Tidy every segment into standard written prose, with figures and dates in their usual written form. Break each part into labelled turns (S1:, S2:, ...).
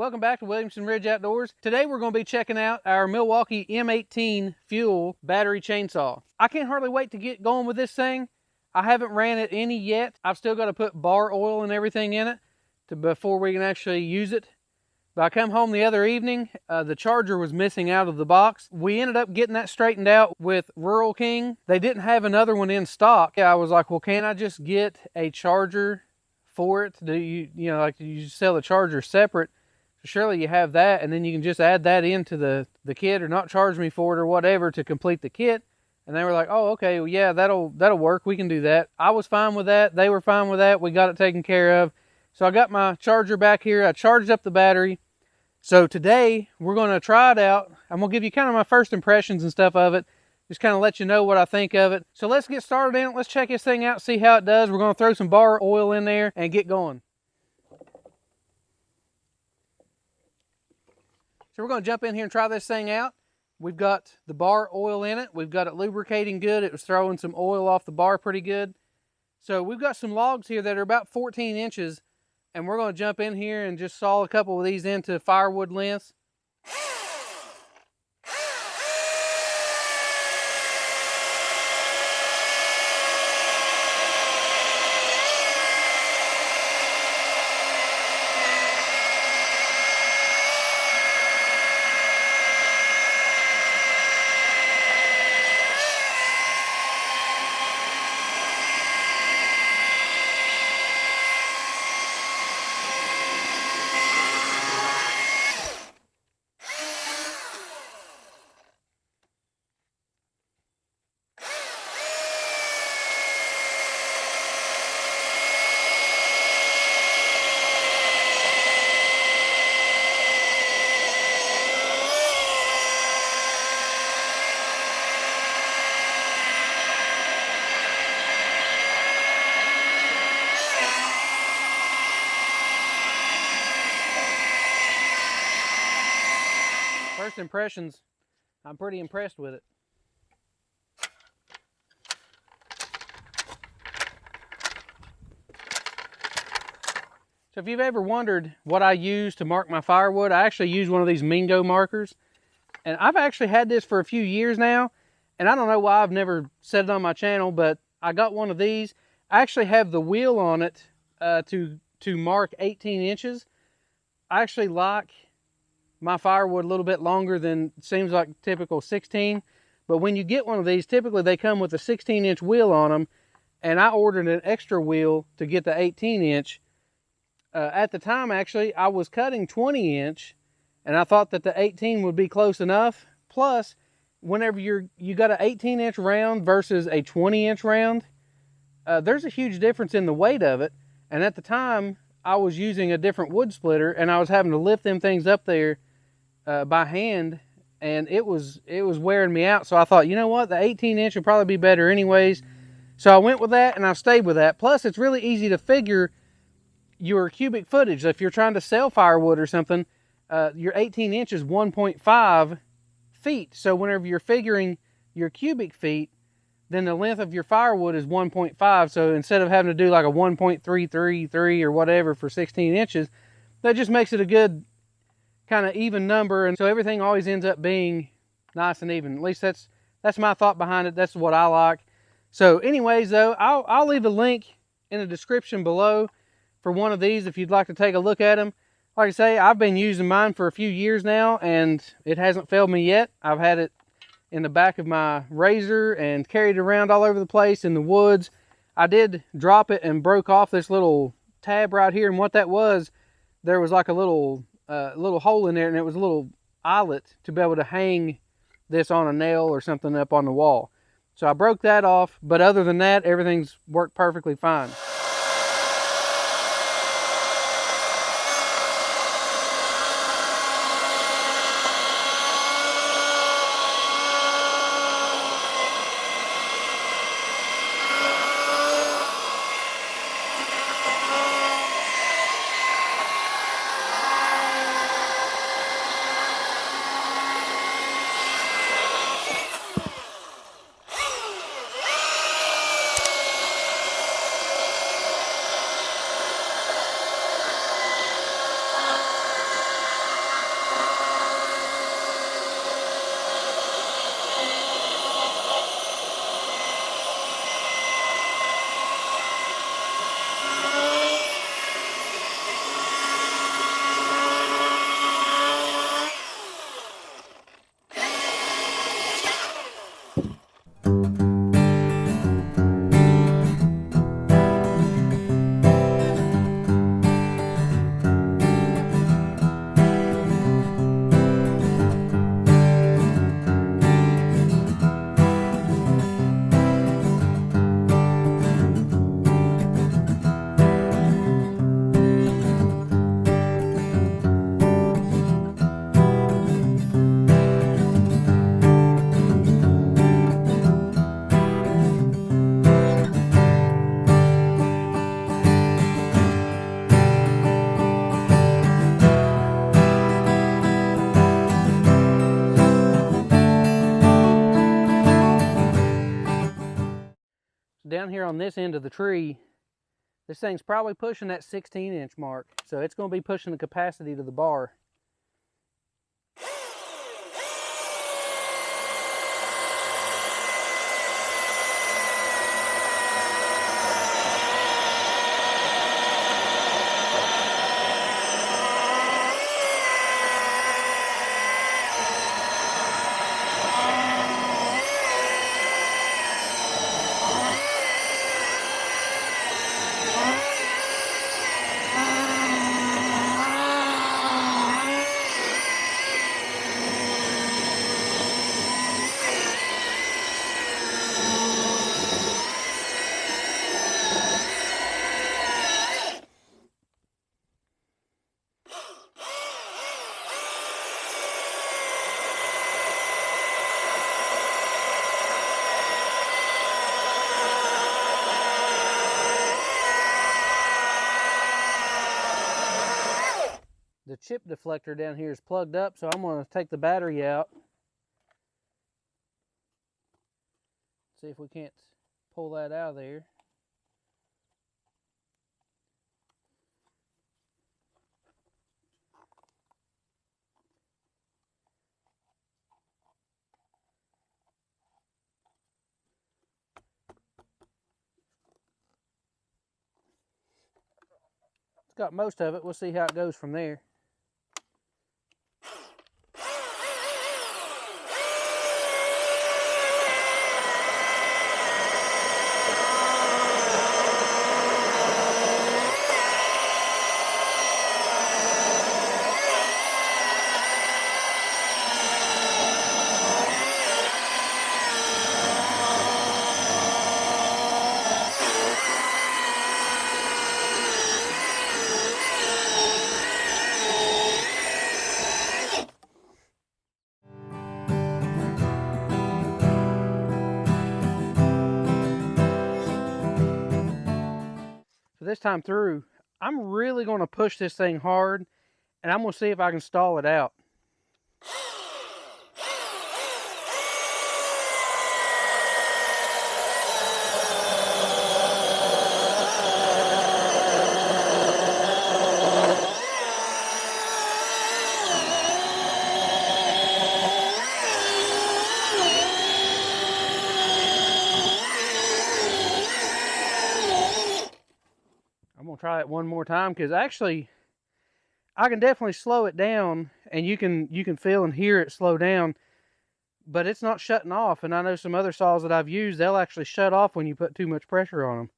S1: Welcome back to Williamson Ridge Outdoors. Today we're going to be checking out our Milwaukee M18 Fuel battery chainsaw. I can't hardly wait to get going with this thing. I haven't ran it any yet. I've still got to put bar oil and everything in it before we can actually use it. But I come home the other evening, the charger was missing out of the box. We ended up getting that straightened out with Rural King. They didn't have another one in stock. I was like, well, can't I just get a charger for it? Do you sell the charger separate? Surely you have that, and then you can just add that into the kit, or not charge me for it or whatever to complete the kit. And they were like, oh, okay, well, yeah, that'll work. We can do that. I was fine with that. They were fine with that. We got it taken care of. So I got my charger back here. I charged up the battery. So today we're going to try it out. I'm going to give you kind of my first impressions and stuff of it. Just kind of let you know what I think of it. So let's get started in it. Let's check this thing out, see how it does. We're going to throw some bar oil in there and get going. So we're going to jump in here and try this thing out. We've got the bar oil in it. We've got it lubricating good. It was throwing some oil off the bar pretty good. So we've got some logs here that are about 14 inches. And we're going to jump in here and just saw a couple of these into firewood lengths. First impressions, I'm pretty impressed with it. So if you've ever wondered what I use to mark my firewood, I actually use one of these MINGO markers. And I've actually had this for a few years now, and I don't know why I've never said it on my channel, but I got one of these. I actually have the wheel on it to mark 18 inches. I actually like my firewood a little bit longer than seems like typical 16, but when you get one of these, typically they come with a 16-inch wheel on them, and I ordered an extra wheel to get the 18-inch. At the time, actually, I was cutting 20-inch, and I thought that the 18 would be close enough. Plus, whenever you got an 18-inch round versus a 20-inch round, there's a huge difference in the weight of it. And at the time, I was using a different wood splitter, and I was having to lift them things up there by hand, and it was wearing me out. So I thought, you know what, the 18-inch would probably be better anyways. So I went with that, and I stayed with that. Plus, it's really easy to figure your cubic footage. If you're trying to sell firewood or something, your 18 inch is 1.5 feet. So whenever you're figuring your cubic feet, then the length of your firewood is 1.5. So instead of having to do like a 1.333 or whatever for 16 inches, that just makes it a good kind of even number. And so everything always ends up being nice and even. At least that's my thought behind it. That's what I like. So anyways, though, I'll leave a link in the description below for one of these if you'd like to take a look at them. Like I say, I've been using mine for a few years now, and it hasn't failed me yet. I've had it in the back of my razor and carried it around all over the place in the woods. I did drop it and broke off this little tab right here, and what that was, there was like a little hole in there, and it was a little eyelet to be able to hang this on a nail or something up on the wall. So I broke that off, but other than that, everything's worked perfectly fine. here on this end of the tree, this thing's probably pushing that 16-inch mark. So it's going to be pushing the capacity to the bar. The chip deflector down here is plugged up, so I'm going to take the battery out. See if we can't pull that out of there. It's got most of it. We'll see how it goes from there. This time through, I'm really going to push this thing hard, and I'm going to see if I can stall it out. Try it one more time, because actually I can definitely slow it down, and you can feel and hear it slow down, but it's not shutting off. And I know some other saws that I've used, they'll actually shut off when you put too much pressure on them.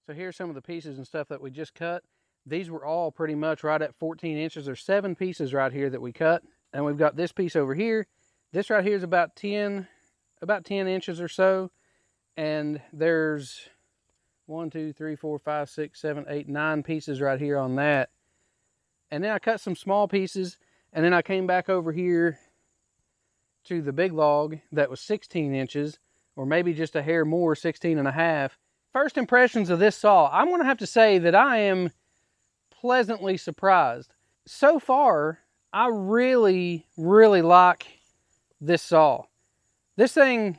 S1: So here's some of the pieces and stuff that we just cut. These were all pretty much right at 14 inches. There's 7 pieces right here that we cut. And we've got this piece over here. This right here is about 10 inches or so. And there's 1, 2, 3, 4, 5, 6, 7, 8, 9 pieces right here on that. And then I cut some small pieces. And then I came back over here to the big log that was 16 inches, or maybe just a hair more, 16 and a half. First impressions of this saw, I'm going to have to say that I am pleasantly surprised. So far, I really, really like this saw. This thing,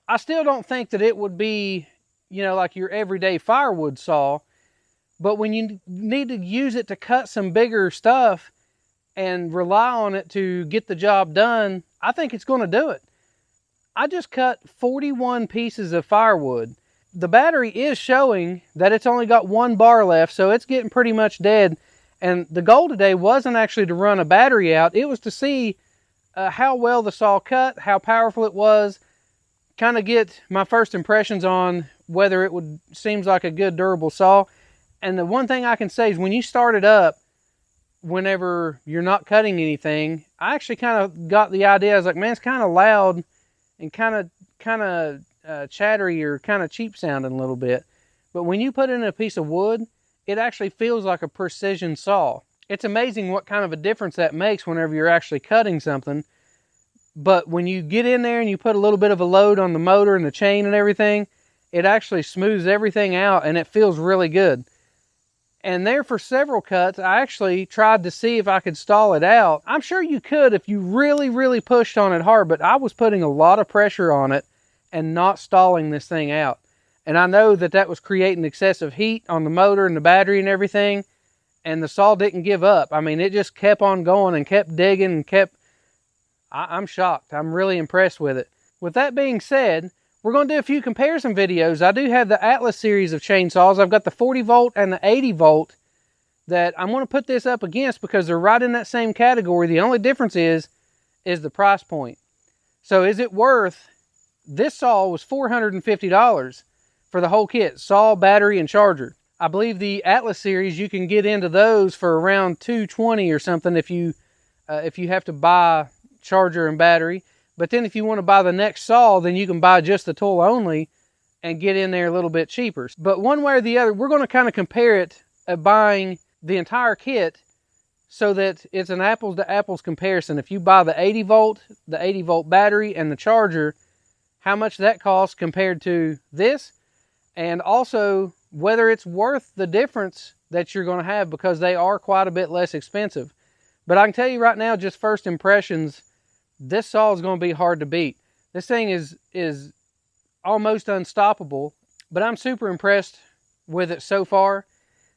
S1: I still don't think that it would be, you know, like your everyday firewood saw, but when you need to use it to cut some bigger stuff and rely on it to get the job done, I think it's going to do it. I just cut 41 pieces of firewood. The battery is showing that it's only got 1 bar left, so it's getting pretty much dead. And the goal today wasn't actually to run a battery out. It was to see how well the saw cut, how powerful it was, kind of get my first impressions on whether it would seems like a good durable saw. And the one thing I can say is when you start it up, whenever you're not cutting anything, I actually kind of got the idea. I was like, man, it's kind of loud and kind of chattery or kind of cheap sounding a little bit. But when you put it in a piece of wood, it actually feels like a precision saw. It's amazing what kind of a difference that makes whenever you're actually cutting something. But when you get in there and you put a little bit of a load on the motor and the chain and everything, it actually smooths everything out and it feels really good. And there for several cuts, I actually tried to see if I could stall it out. I'm sure you could if you really, really pushed on it hard, but I was putting a lot of pressure on it and not stalling this thing out. And I know that that was creating excessive heat on the motor and the battery and everything, and the saw didn't give up. I mean, it just kept on going and kept digging and kept... I'm shocked. I'm really impressed with it. With that being said, we're going to do a few comparison videos. I do have the Atlas series of chainsaws. I've got the 40 volt and the 80 volt that I'm going to put this up against because they're right in that same category. The only difference is the price point. So is it worth... This saw was $450 for the whole kit, saw, battery, and charger. I believe the Atlas series, you can get into those for around $220 or something if you have to buy charger and battery. But then if you want to buy the next saw, then you can buy just the tool only and get in there a little bit cheaper. But one way or the other, we're going to kind of compare it at buying the entire kit so that it's an apples to apples comparison. If you buy the 80 volt battery and the charger, how much that costs compared to this, and also whether it's worth the difference that you're going to have, because they are quite a bit less expensive. But I can tell you right now, just first impressions, this saw is going to be hard to beat. This thing is almost unstoppable, but I'm super impressed with it so far.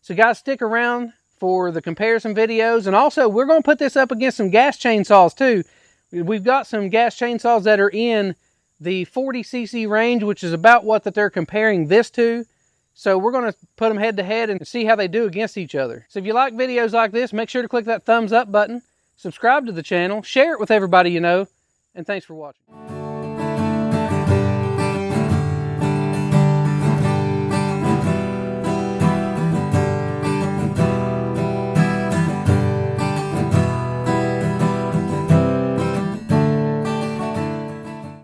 S1: So guys, stick around for the comparison videos, and also we're going to put this up against some gas chainsaws too. We've got some gas chainsaws that are in the 40cc range, which is about what that they're comparing this to. So we're going to put them head to head and see how they do against each other. So if you like videos like this, make sure to click that thumbs up button, subscribe to the channel, share it with everybody you know, and thanks for watching.